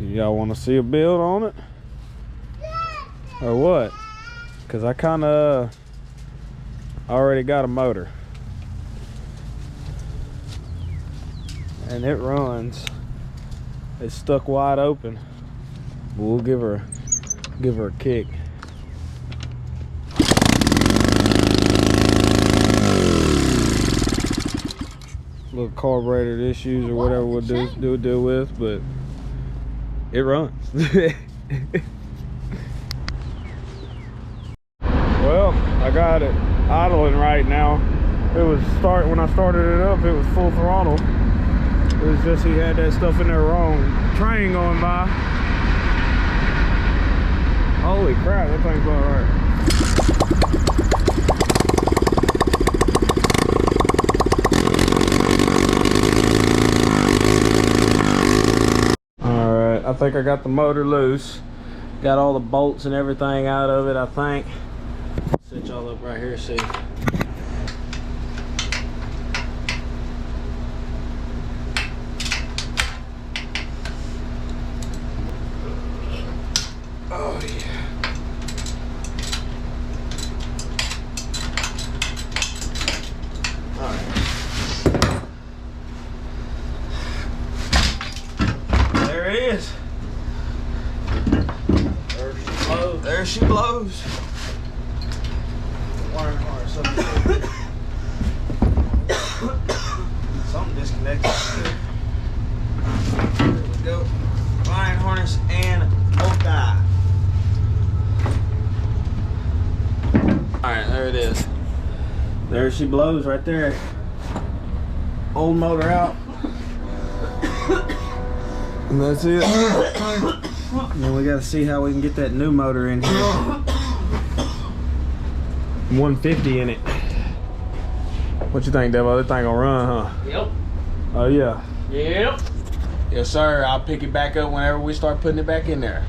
Y'all want to see a build on it? Or what? Because I kind of already got a motor. And it runs. It's stuck wide open. We'll give her a kick. Little carburetor issues or whatever we'll deal with, but it runs. Well, I got it idling right now. It was when I started it up, it was full throttle. It was just he had that stuff in there wrong. Train going by. Holy crap, that thing's going right. Alright, I think I got the motor loose. Got all the bolts and everything out of it, I think. Set y'all up right here, see. Oh yeah. All right. There it is. There she blows. There she blows. Wiring harness something disconnected. There we go. Wiring harness and bolt. Alright, there it is. There she blows right there. Old motor out. And that's it. And then we gotta see how we can get that new motor in here. 150 in it. What you think, Devo? That thing gonna run, huh? Yep. Oh yeah. Yep. Yes sir, I'll pick it back up whenever we start putting it back in there.